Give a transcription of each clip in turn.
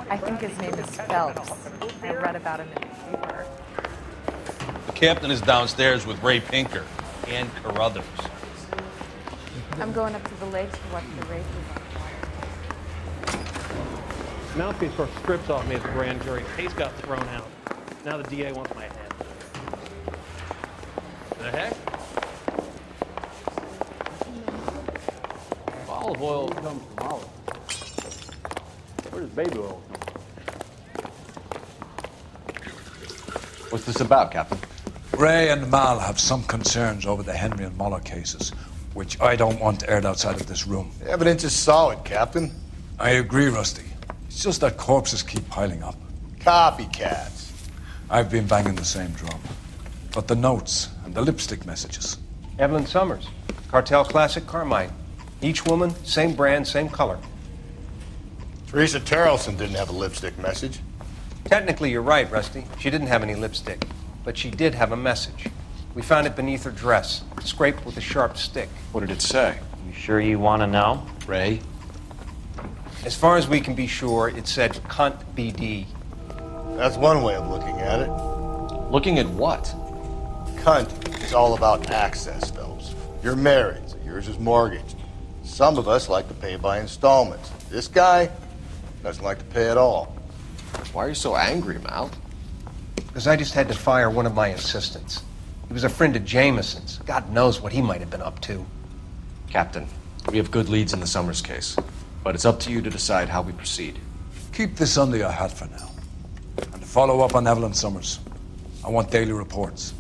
I think his name is Phelps. I read about him in the paper. The captain is downstairs with Ray Pinker and Carruthers. I'm going up to the lake to watch the races. Mouthpiece for strips off me at the grand jury. Case got thrown out. Now the DA wants my head. The heck? Olive oil comes from olive. Where does baby oil come from? What's this about, Captain? Ray and Mal have some concerns over the Henry and Muller cases, which I don't want aired outside of this room. The evidence is solid, Captain. I agree, Rusty. It's just that corpses keep piling up. Copycats. I've been banging the same drum. But the notes and the lipstick messages. Evelyn Summers, Cartel Classic Carmine. Each woman, same brand, same color. Teresa Terrelson didn't have a lipstick message. Technically, you're right, Rusty. She didn't have any lipstick, but she did have a message. We found it beneath her dress, scraped with a sharp stick. What did it say? You sure you want to know? Ray? As far as we can be sure, it said cunt BD. That's one way of looking at it. Looking at what? Cunt is all about access, Phelps. You're married, so yours is mortgaged. Some of us like to pay by installments. This guy doesn't like to pay at all. Why are you so angry, Mal? Because I just had to fire one of my assistants. He was a friend of Jameson's. God knows what he might have been up to. Captain, we have good leads in the Summers case, but it's up to you to decide how we proceed. Keep this under your hat for now. And to follow up on Evelyn Summers, I want daily reports.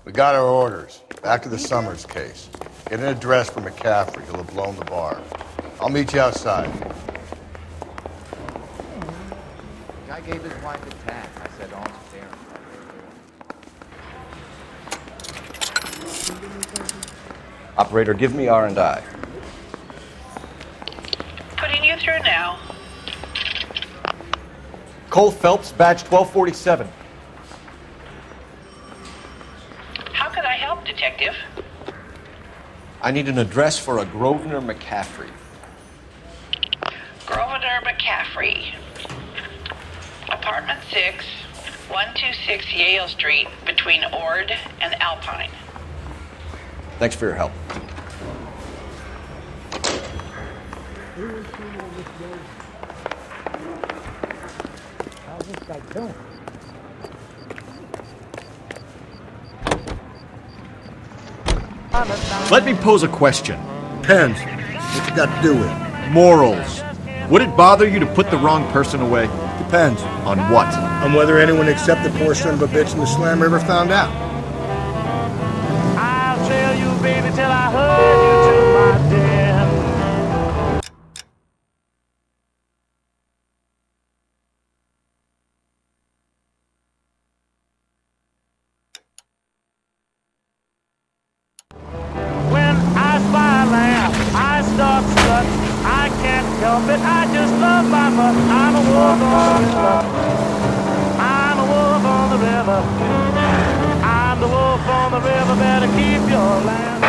We got our orders. Back to the Summers case. Get an address for McCaffrey. He'll have blown the bar. I'll meet you outside. Guy gave his wife a tap. I said, all's fair. Operator, give me R&I. Putting you through now. Cole Phelps, badge 1247. How can I help, Detective? I need an address for a Grosvenor McCaffrey. Grosvenor McCaffrey. Apartment 6, 126 Yale Street, between Ord and Alpine. Thanks for your help. How's this guy doing? Let me pose a question. Depends. What you got to do with it? Morals. Would it bother you to put the wrong person away? Depends. On what? On whether anyone except the poor son of a bitch in the Slam River found out. I'll tell you, baby, till I hurt you to my den. When I spy lamb, I start strut. I can't help it, I just love my butt. I'm a wolf on the river. I'm a wolf on the river. I'm the wolf on the river, better keep your lamb.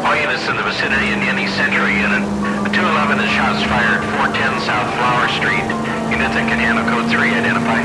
All units in the vicinity in any Central unit. The 211 is shots fired, 410 South Flower Street. Units that can handle code 3, identify.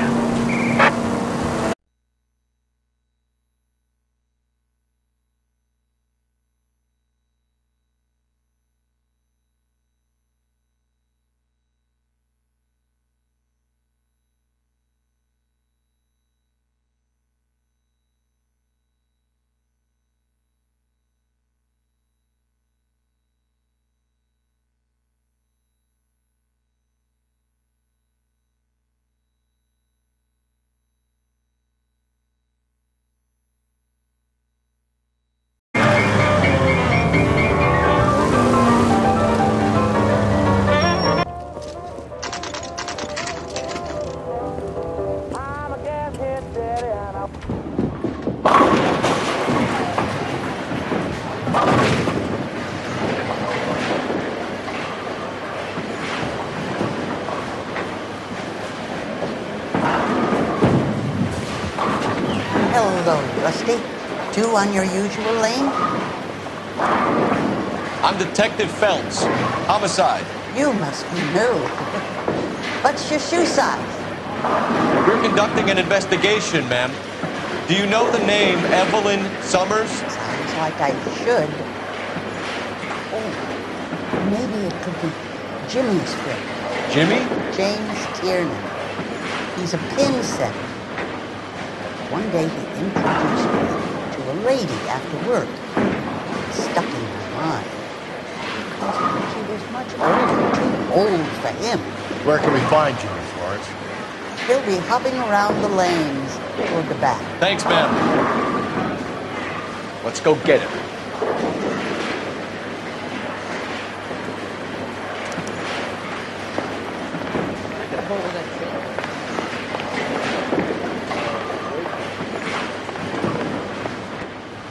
Hello, Rusty. Two on your usual lane? I'm Detective Phelps. Homicide. You must be new. What's your shoe size? We're conducting an investigation, ma'am. Do you know the name Evelyn Summers? Sounds like I should. Oh, maybe it could be Jimmy's friend. Jimmy? James Tiernan. He's a pin setter. One day he introduced me to a lady after work. It stuck in my mind. Because she was much older, too old for him. Where can we find Jimmy, Florence? He'll be hopping around the lanes toward the back. Thanks, ma'am. Let's go get him.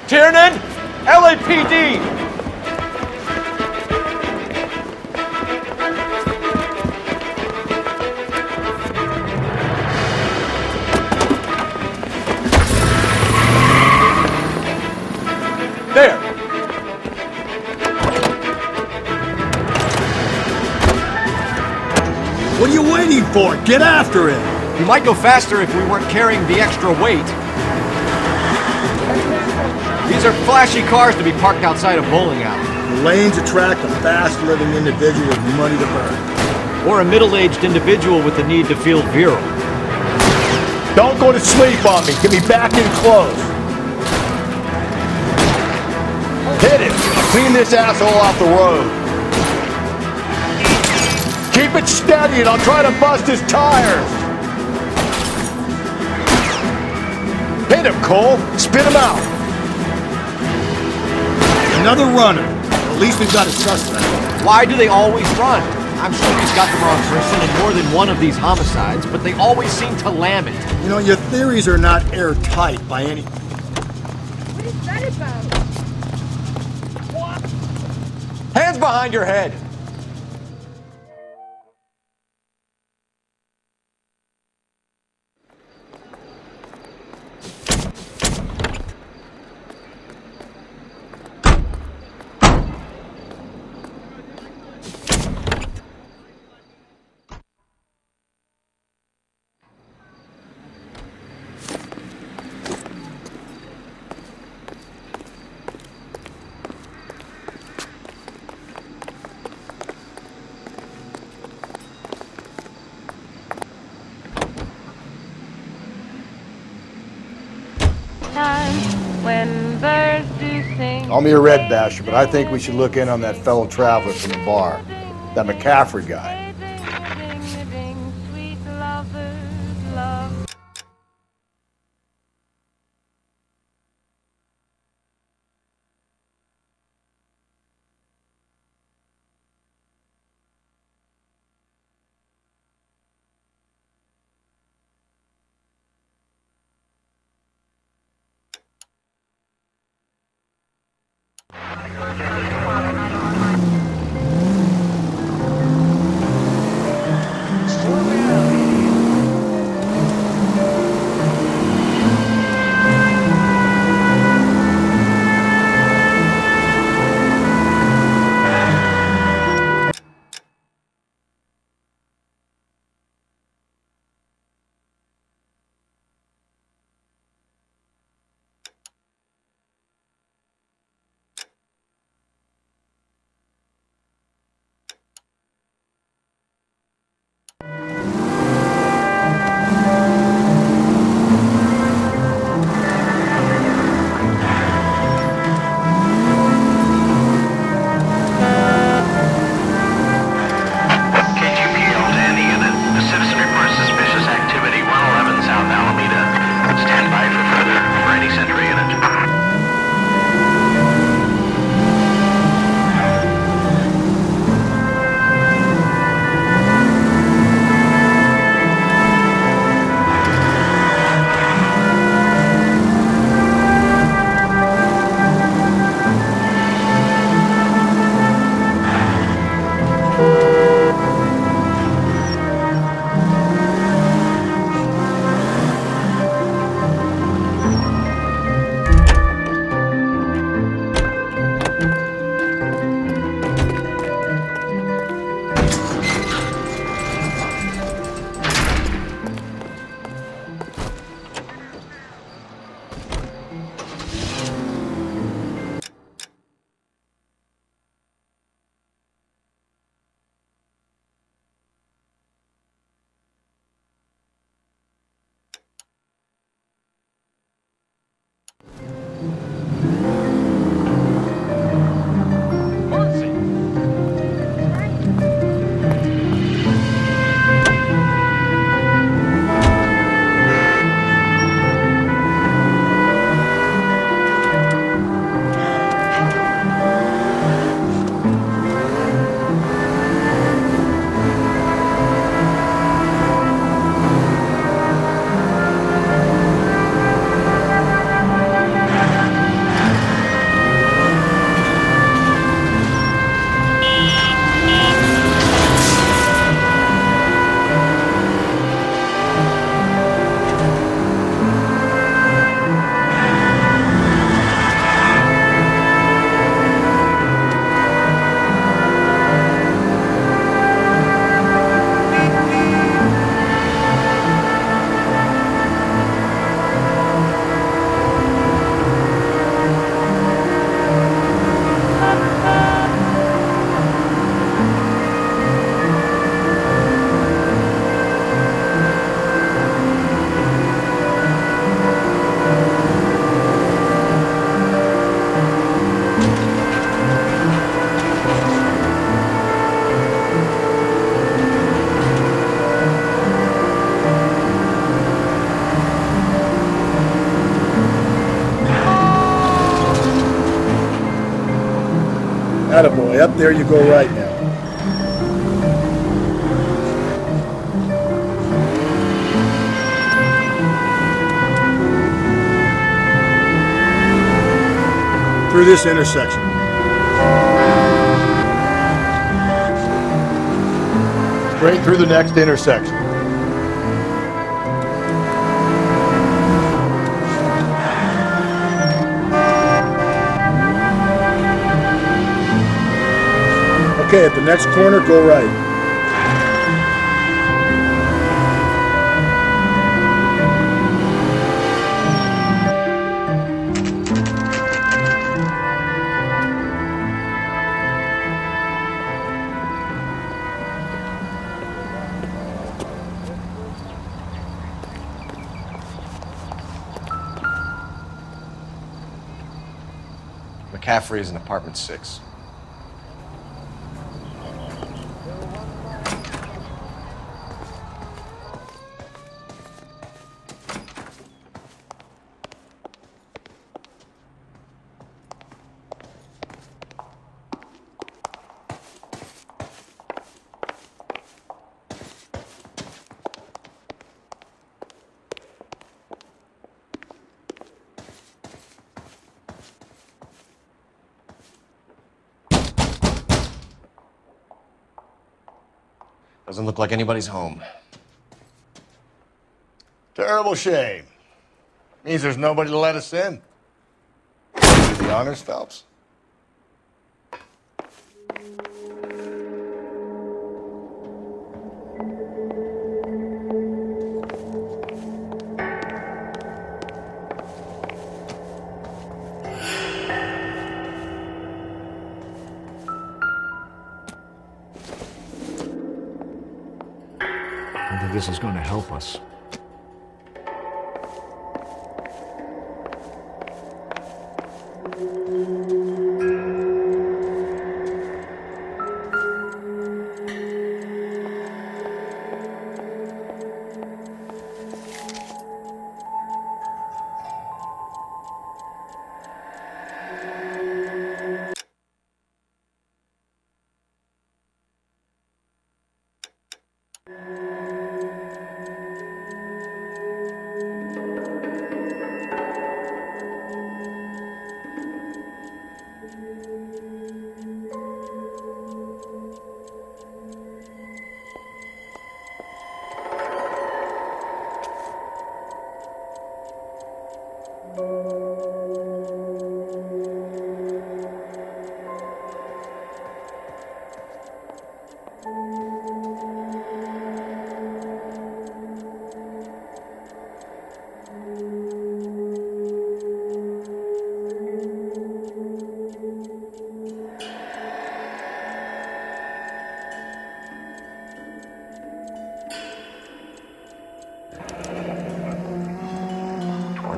Tiernan! LAPD! There! What are you waiting for? Get after him! We might go faster if we weren't carrying the extra weight. These are flashy cars to be parked outside a bowling alley. The lanes attract a fast-living individual with money to burn. Or a middle-aged individual with the need to feel virile. Don't go to sleep on me. Get me back in close. Hit it! Clean this asshole off the road. Keep it steady and I'll try to bust his tires. Hit him, Cole. Spit him out. Another runner. At least we've got a suspect. Why do they always run? I'm sure he's got the wrong person in more than one of these homicides, but they always seem to lam it. You know, your theories are not airtight by any... What is that about? Hands behind your head! When birds do sing. Call me a red basher, but I think we should look in on that fellow traveler from the bar. That McCaffrey guy. Attaboy, up there you go right now. Through this intersection. Straight through the next intersection. Okay, at the next corner, go right. McCaffrey is in apartment 6. Doesn't look like anybody's home. Terrible shame. Means there's nobody to let us in. Do the honors, Phelps? I think this is going to help us.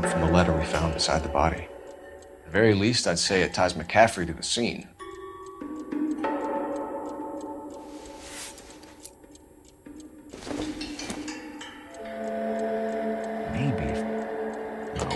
From the letter we found beside the body. At the very least, I'd say it ties McCaffrey to the scene. Maybe. No.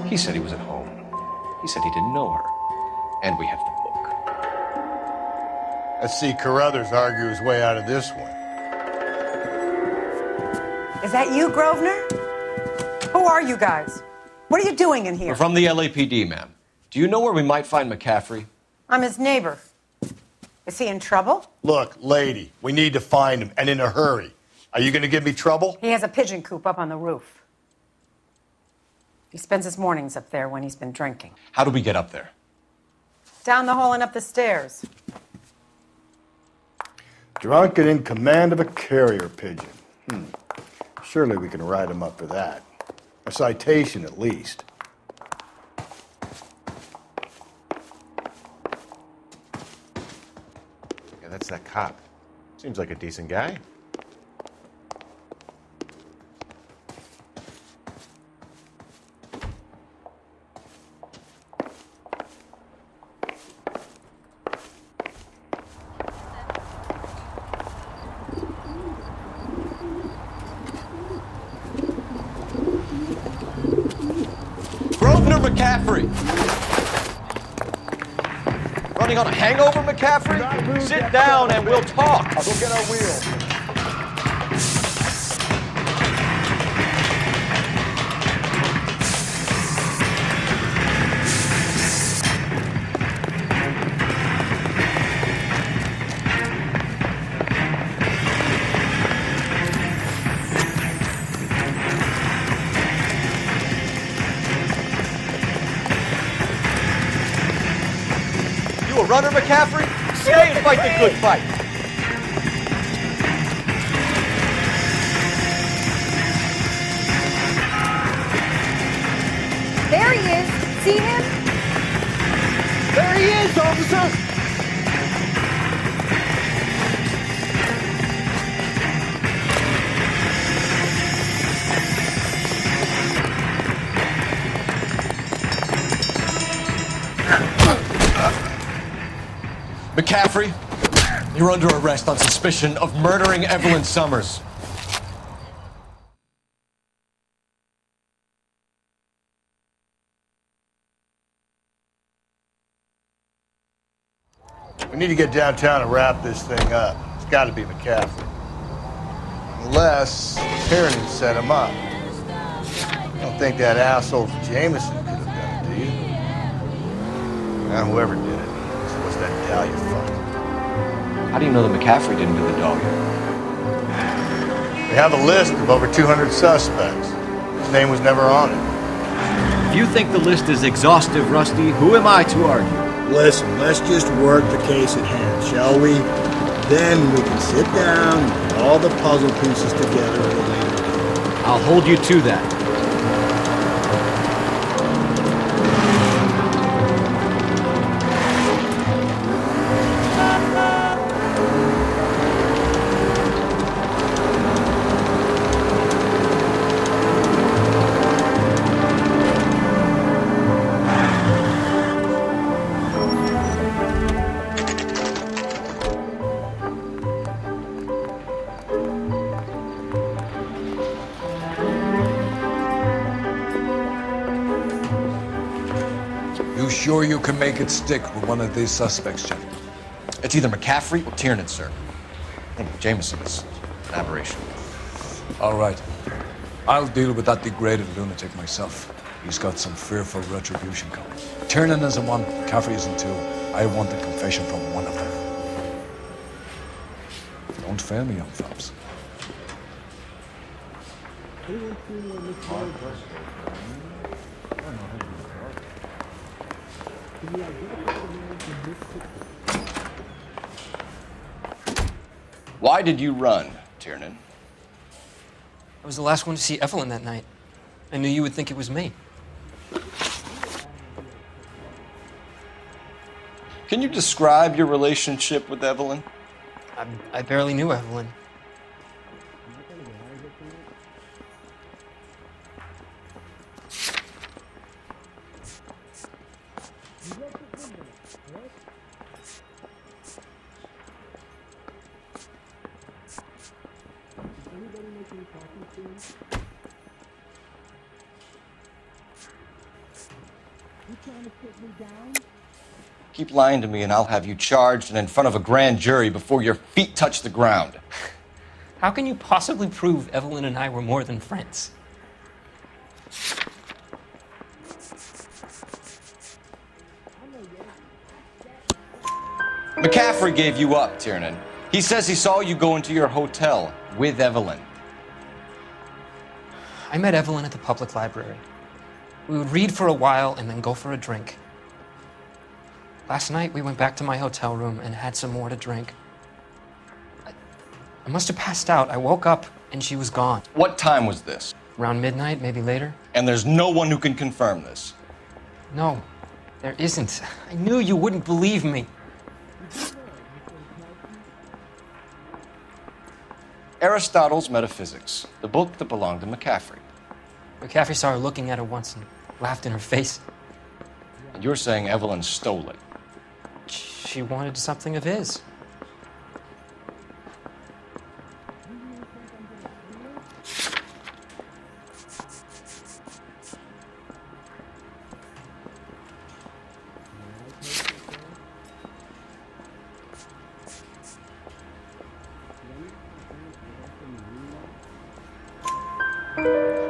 He said he was at home. He said he didn't know her. And we have the book. Let's see Carruthers argue his way out of this one. Is that you, Grosvenor? Who are you guys? What are you doing in here? We're from the LAPD, ma'am. Do you know where we might find McCaffrey? I'm his neighbor. Is he in trouble? Look, lady, we need to find him, and in a hurry. Are you going to give me trouble? He has a pigeon coop up on the roof. He spends his mornings up there when he's been drinking. How do we get up there? Down the hall and up the stairs. Drunk and in command of a carrier pigeon. Surely we can write him up for that. A citation, at least. Yeah, that's that cop. Seems like a decent guy. McCaffrey! Running on a hangover, McCaffrey? Sit down and we'll talk. I'll go get our wheel. You a runner, McCaffrey? Stay and fight the good fight. There he is. See him? There he is, officer! McCaffrey, you're under arrest on suspicion of murdering Evelyn Summers. We need to get downtown and wrap this thing up. It's got to be McCaffrey. Unless Tiernan set him up. I don't think that asshole Jameson could have done it, do you? Whoever did it. So what's that Dahlia fuck? How do you know that McCaffrey didn't do the dog? We have a list of over 200 suspects. His name was never on it. If you think the list is exhaustive, Rusty, who am I to argue? Listen, let's just work the case at hand, shall we? Then we can sit down and put all the puzzle pieces together at a later date. I'll hold you to that. You sure you can make it stick with one of these suspects, Jim? It's either McCaffrey or Tiernan, sir. I think Jameson is an aberration. All right. I'll deal with that degraded lunatic myself. He's got some fearful retribution coming. Tiernan isn't one, McCaffrey isn't two. I want a confession from one of them. Don't fail me, young fellas. Why did you run, Tiernan? I was the last one to see Evelyn that night. I knew you would think it was me. Can you describe your relationship with Evelyn? I barely knew Evelyn. Keep lying to me and I'll have you charged and in front of a grand jury before your feet touch the ground. How can you possibly prove Evelyn and I were more than friends? McCaffrey gave you up, Tiernan. He says he saw you go into your hotel with Evelyn. I met Evelyn at the public library. We would read for a while and then go for a drink. Last night, we went back to my hotel room and had some more to drink. I must have passed out. I woke up and she was gone. What time was this? Around midnight, maybe later. And there's no one who can confirm this? No, there isn't. I knew you wouldn't believe me. Aristotle's Metaphysics, the book that belonged to McCaffrey. McCaffrey saw her looking at it once and laughed in her face. And you're saying Evelyn stole it? She wanted something of his.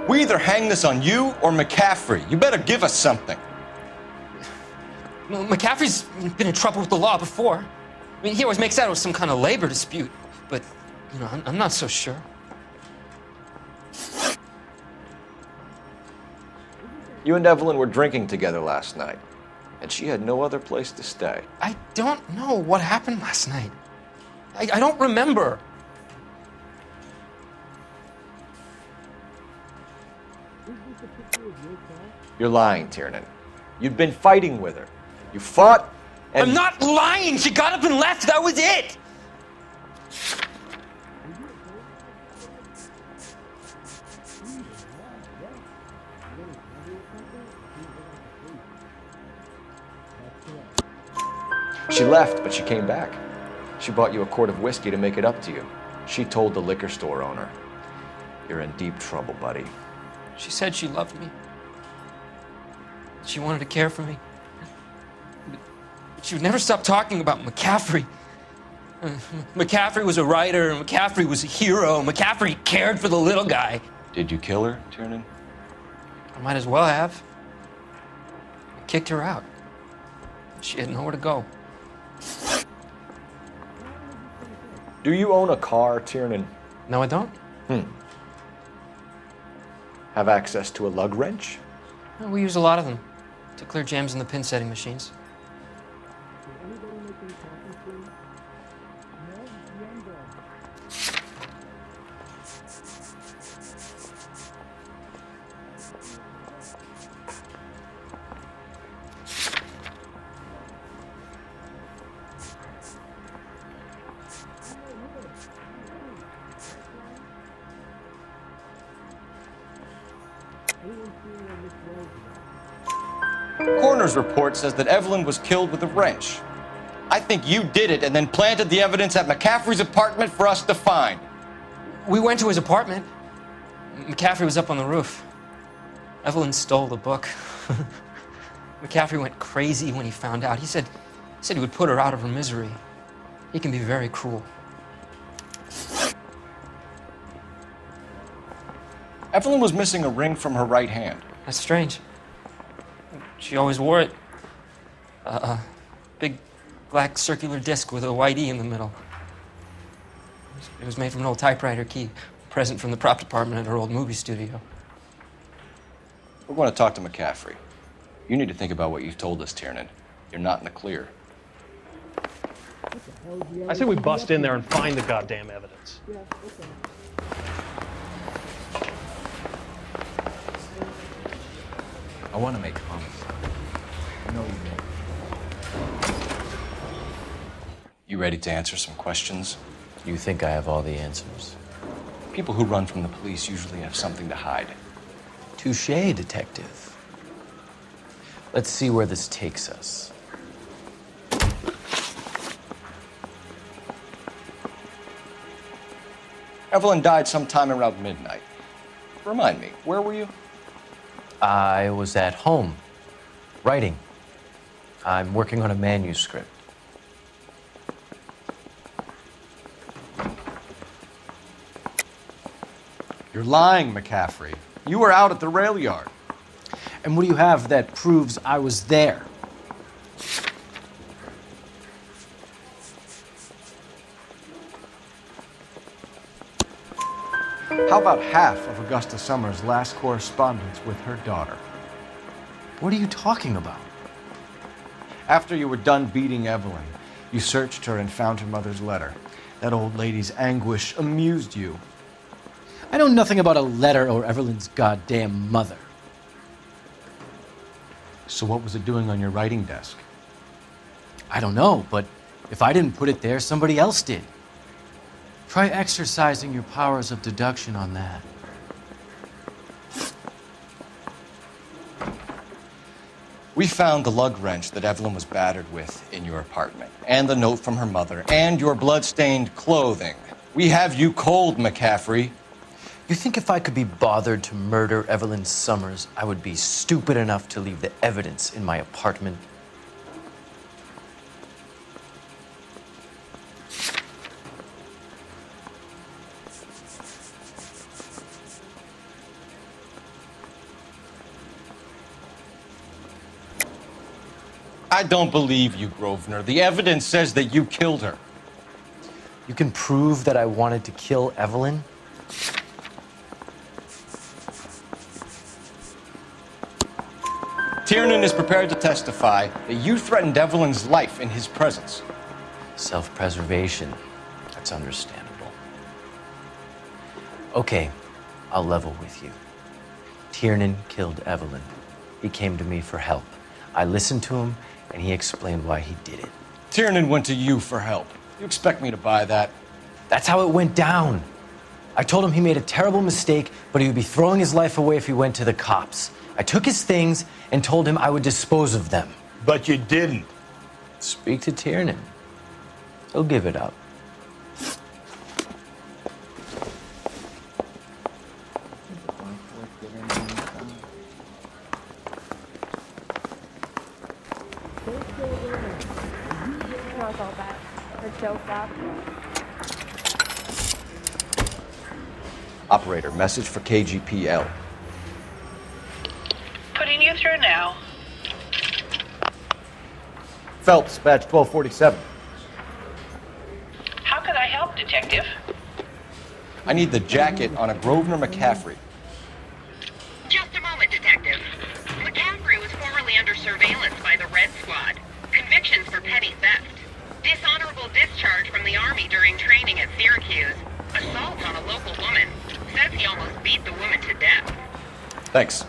We either hang this on you or McCaffrey. You better give us something. Well, McCaffrey's been in trouble with the law before. I mean, he always makes out it was some kind of labor dispute, but, you know, I'm not so sure. You and Evelyn were drinking together last night, and she had no other place to stay. I don't know what happened last night. I don't remember. You're lying, Tiernan. You'd been fighting with her. You fought, and... I'm not lying! She got up and left! That was it! She left, but she came back. She bought you a quart of whiskey to make it up to you. She told the liquor store owner. You're in deep trouble, buddy. She said she loved me. She wanted to care for me. But she would never stop talking about McCaffrey. McCaffrey was a writer, McCaffrey was a hero, McCaffrey cared for the little guy. Did you kill her, Tiernan? I might as well have. I kicked her out. She had nowhere to go. Do you own a car, Tiernan? No, I don't. Have access to a lug wrench? Well, we use a lot of them to clear jams in the pin setting machines. Coroner's report says that Evelyn was killed with a wrench. I think you did it and then planted the evidence at McCaffrey's apartment for us to find. We went to his apartment. McCaffrey was up on the roof. Evelyn stole the book. McCaffrey went crazy when he found out. He said he would put her out of her misery. He can be very cruel. Evelyn was missing a ring from her right hand. That's strange. She always wore it. A big black circular disc with a white E in the middle. It was made from an old typewriter key, a present from the prop department at her old movie studio. We're going to talk to McCaffrey. You need to think about what you've told us, Tiernan. You're not in the clear. I say we bust in there and find the goddamn evidence. I want to make homicide. I know you will. You ready to answer some questions? You think I have all the answers? People who run from the police usually have something to hide. Touché, detective. Let's see where this takes us. Evelyn died sometime around midnight. Remind me, where were you? I was at home, writing. I'm working on a manuscript. You're lying, McCaffrey. You were out at the rail yard. And what do you have that proves I was there? How about half of Augusta Summers' last correspondence with her daughter? What are you talking about? After you were done beating Evelyn, you searched her and found her mother's letter. That old lady's anguish amused you. I know nothing about a letter or Evelyn's goddamn mother. So what was it doing on your writing desk? I don't know, but if I didn't put it there, somebody else did. Try exercising your powers of deduction on that. We found the lug wrench that Evelyn was battered with in your apartment, and the note from her mother, and your blood-stained clothing. We have you cold, McCaffrey. You think if I could be bothered to murder Evelyn Summers, I would be stupid enough to leave the evidence in my apartment? I don't believe you, Grosvenor. The evidence says that you killed her. You can prove that I wanted to kill Evelyn? Tiernan is prepared to testify that you threatened Evelyn's life in his presence. Self-preservation. That's understandable. Okay, I'll level with you. Tiernan killed Evelyn. He came to me for help. I listened to him, and he explained why he did it. Tiernan went to you for help. You expect me to buy that? That's how it went down. I told him he made a terrible mistake, but he would be throwing his life away if he went to the cops. I took his things and told him I would dispose of them. But you didn't. Speak to Tiernan. He'll give it up. Knows all that. Her joke up. Operator, message for KGPL. Putting you through now. Phelps, badge 1247. How could I help, Detective? I need the jacket on a Grosvenor McCaffrey. Just a moment, Detective. McCaffrey was formerly under surveillance by the Red Squad. Convictions for petty theft. Dishonorable discharge from the Army during training at Syracuse. Assault on a local woman. Says he almost beat the woman to death. Thanks.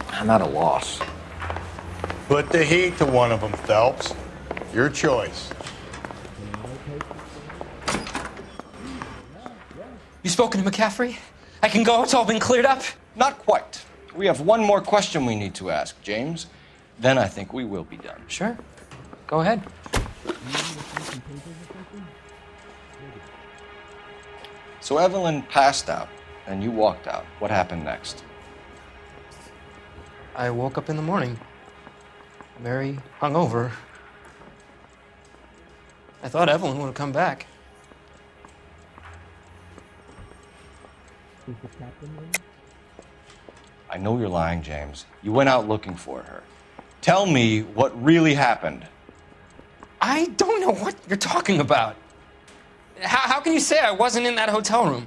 I'm at a loss. Put the heat to one of them, Phelps. Your choice. You spoken to McCaffrey? I can go? It's all been cleared up? Not quite. We have one more question we need to ask, James. Then I think we will be done. Sure. Go ahead. So Evelyn passed out, and you walked out. What happened next? I woke up in the morning, very hungover. I thought Evelyn would have come back. I know you're lying, James. You went out looking for her. Tell me what really happened. I don't know what you're talking about. How can you say I wasn't in that hotel room?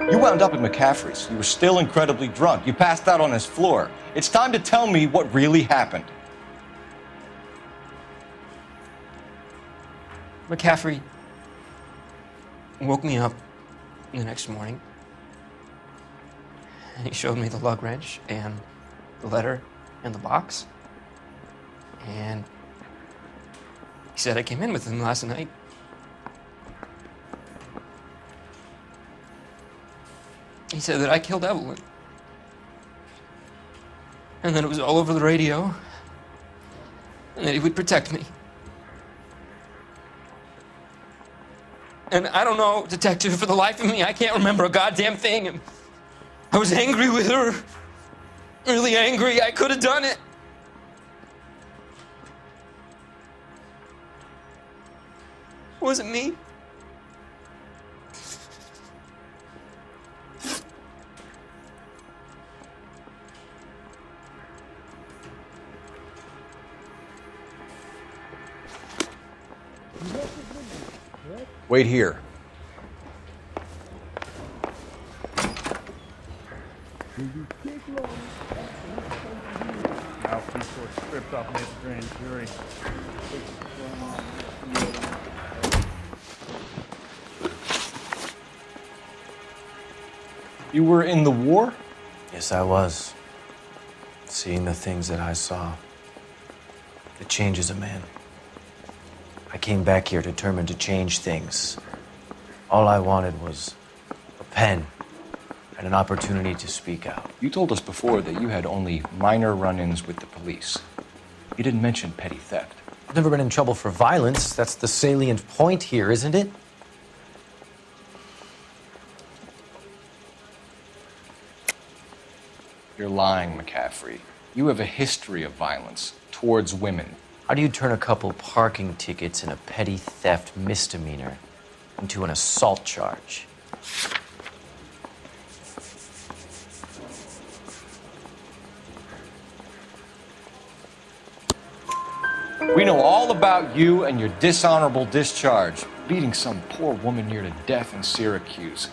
You wound up at McCaffrey's. You were still incredibly drunk. You passed out on his floor. It's time to tell me what really happened. McCaffrey woke me up the next morning, and he showed me the lug wrench and the letter and the box, and he said I came in with him last night. He said that I killed Evelyn, and that it was all over the radio, and that he would protect me. And I don't know, Detective, for the life of me, I can't remember a goddamn thing. And I was angry with her. Really angry. I could have done it. Was it me? Wait here. Mouthpiece or stripped off me at the grand jury. You were in the war? Yes, I was. Seeing the things that I saw, it changes a man. I came back here determined to change things. All I wanted was a pen and an opportunity to speak out. You told us before that you had only minor run-ins with the police. You didn't mention petty theft. I've never been in trouble for violence. That's the salient point here, isn't it? You're lying, McCaffrey. You have a history of violence towards women. How do you turn a couple parking tickets and a petty theft misdemeanor into an assault charge? We know all about you and your dishonorable discharge, beating some poor woman near to death in Syracuse.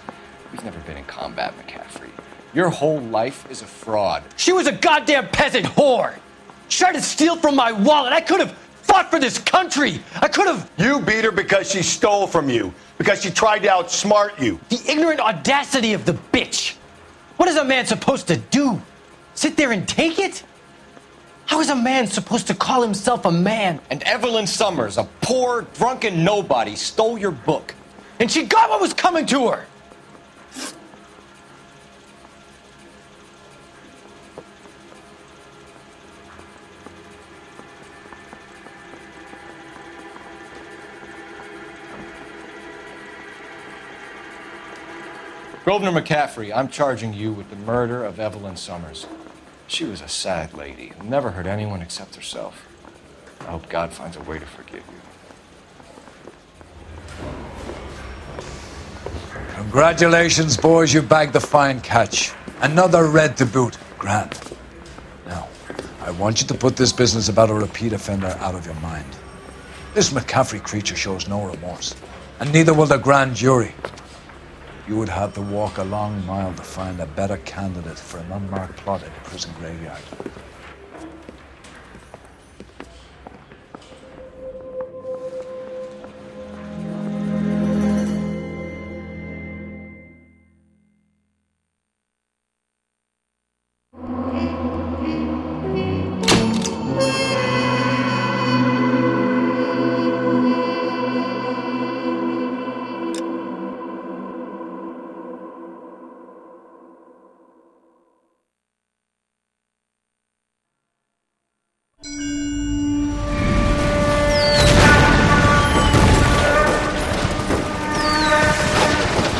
We've never been in combat, McCaffrey. Your whole life is a fraud. She was a goddamn peasant whore. She tried to steal from my wallet. I could have fought for this country. I could have. You beat her because she stole from you, because she tried to outsmart you. The ignorant audacity of the bitch. What is a man supposed to do? Sit there and take it? How is a man supposed to call himself a man? And Evelyn Summers, a poor, drunken nobody, stole your book. And she got what was coming to her. Grosvenor McCaffrey, I'm charging you with the murder of Evelyn Summers. She was a sad lady who never hurt anyone except herself. I hope God finds a way to forgive you. Congratulations, boys. You bagged the fine catch. Another red to boot. Grand. Now, I want you to put this business about a repeat offender out of your mind. This McCaffrey creature shows no remorse, and neither will the grand jury. You would have to walk a long mile to find a better candidate for an unmarked plot in a prison graveyard.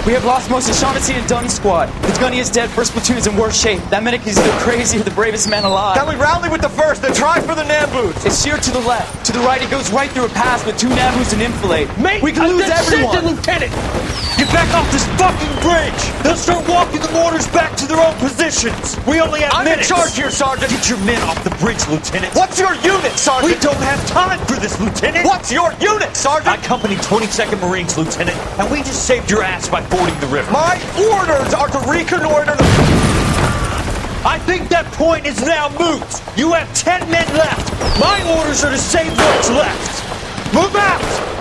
We have lost most of Shaughnessy and Dunn's squad. The gunny is dead, first platoon is in worse shape. That medic is either crazy or the bravest man alive. Then we rally with the first, then try for the Nambus. It's sheer to the left. To the right, it goes right through a pass with 2 Nambus and enfilade. Mate, we can lose everyone. Lieutenant, get back off this fucking bridge. They'll start walking the mortars back to their own positions. We only have minutes. I'm in charge here, Sergeant. Get your men off the bridge, Lieutenant. What's your unit, Sergeant? We don't have time for this, Lieutenant. What's your unit, Sergeant? I company 22nd Marines, Lieutenant, and we just saved your ass by fording the river. My orders are to reconnoiter the... I think that point is now moot. You have 10 men left. My orders are to save what's left. Move out!